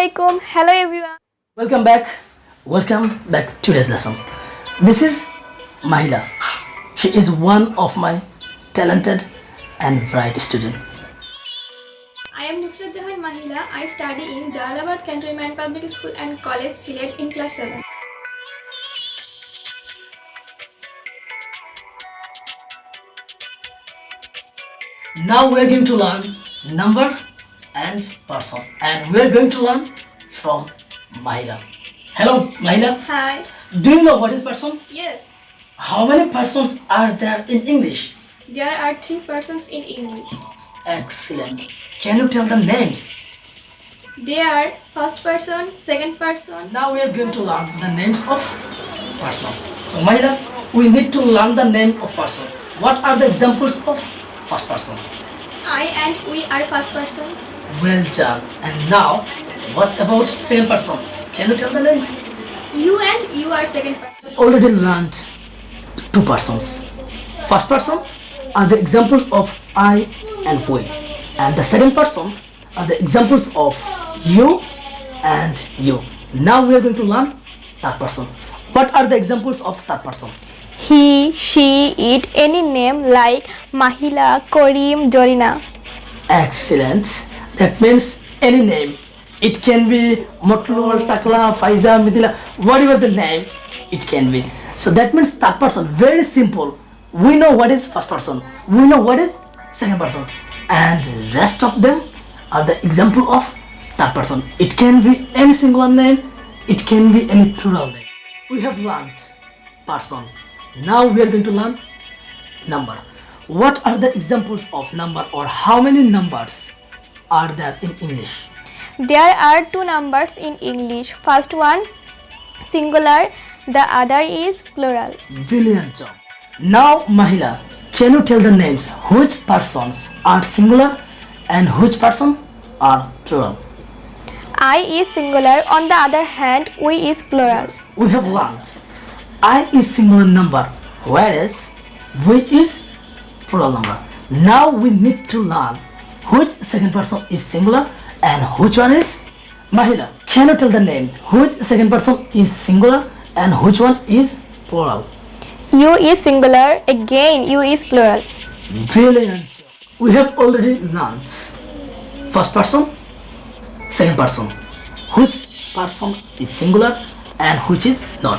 Assalamualaikum. Hello everyone. Welcome back. Welcome back to today's lesson. This is Mahila. She is one of my talented and bright student. I am Nusrat Jahan Mahila. I study in Jalalabad Cantonment Public School and College, Sylhet in class 7. Now we are going to learn number and person, and we are going to learn from Mahila. Hello, Mahila. Hi. Do you know what is person? Yes, How many persons are there in English? there are 3 persons in English. Excellent. Can you tell the names? They are first person, second person. Now we are going to learn the names of person. So Mahila, we need to learn the name of person. What are the examples of first person? I and we are first person. Well done. And now, what about second person? Can you tell the name? You and you are second person. Already learned two persons. First person are the examples of I and we, and the second person are the examples of you and you. Now we are going to learn third person. What are the examples of third person? He, she, it, any name like Mahila, Karim, Jorina. Excellent. That means any name. It can be Motlul, Takla, Faiza, Mithila, whatever the name it can be. So that means third person. Very simple. We know what is first person. We know what is second person. And rest of them are the example of third person. It can be any singular name. It can be any plural name. We have learned person. Now we are going to learn number. What are the examples of number, or how many numbers are there in English? There are 2 numbers in English. First one singular, the other is plural. Brilliant job. Now Mahila, can you tell the names which persons are singular and which person are plural? I is singular, on the other hand we is plural. We have learned I is singular number, whereas we is plural number. Now we need to learn which second person is singular and which one is Mahila. Can you tell the name which second person is singular and which one is plural? You is singular, again you is plural. Brilliant. We have already learned first person, second person, which person is singular and which is not.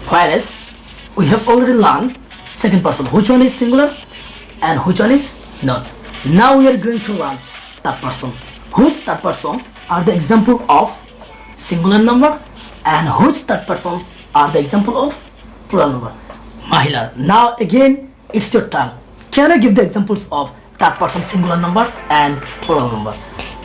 Whereas we have already learned second person, which one is singular and which one is not. Now we are going to learn third person. Which third persons are the example of singular number and which third persons are the example of plural number. Mahila, now again it's your turn. Can you give the examples of third person singular number and plural number?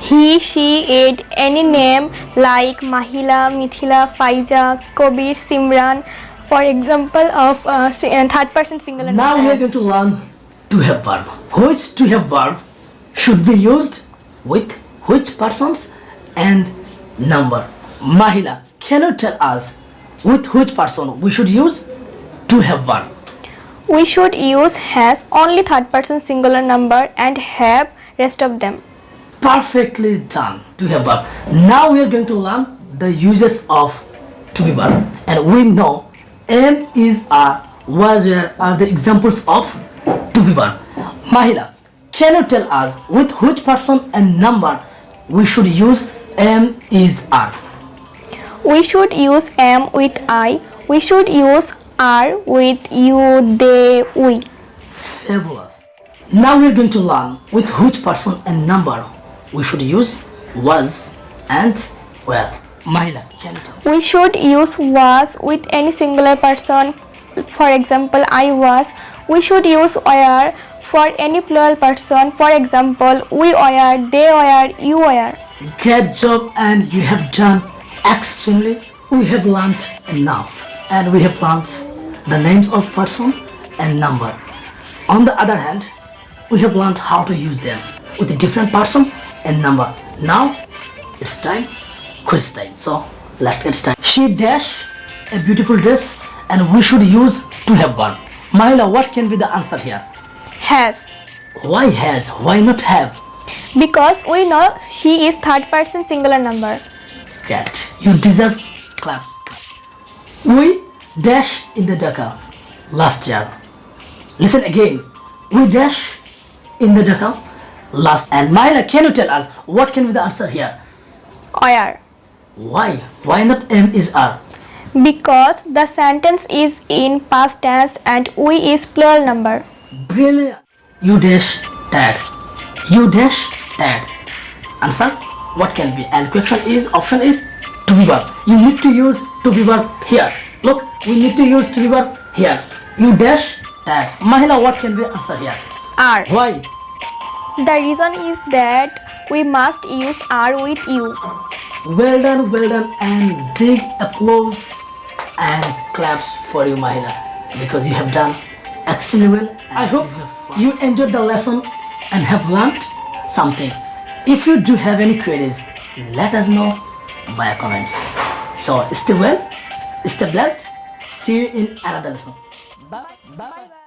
He, she, it, any name like Mahila, Mithila, Faiza, Kabir, Simran, for example of third person singular number. Now we are going to learn to have verb. Which to have verb should be used with which persons and number. Mahila, can you tell us with which person we should use to have verb? We should use has, only third person singular number, and have rest of them. Perfectly done. To have verb. Now we are going to learn the uses of to be verb, and we know am, is, are, was, were are the examples of to be verb. Mahila, can you tell us with which person and number we should use am, is, are? We should use am with I. We should use are with you, they, we. Fabulous. Now we are going to learn with which person and number we should use was and were. Mahila, can you tell? We should use was with any singular person. For example, I was. We should use were for any plural person. For example, we were, they were, you were. Great job, and you have done extremely. We have learned enough, and we have learned the names of person and number. On the other hand, we have learned how to use them with a different person and number. Now it's time, quiz time. So let's get started. She dash a beautiful dress, and we should use to have verb. Mahila, what can be the answer here? Has. Why has? Why not have? Because we know she is third person singular number. Great. You deserve clap. We dash in the Dhaka last year. Listen again. We dash in the Dhaka last. And Mahila, can you tell us what can be the answer here? Were. Why? Why not M is R? Because the sentence is in past tense and we is plural number. Brilliant. You dash tag. You dash tag. Answer? What can be? And question is, option is to be verb. You need to use to be verb here. Look, we need to use to be verb here. You dash tag. Mahila, what can be the answer here? Are. Why? The reason is that we must use are with you. Well done, and big applause and claps for you, Mahila, because you have done extremely well. I hope you enjoyed the lesson and have learned something. If you do have any queries, let us know by comments. So stay well, stay blessed. See you in another lesson. Bye bye.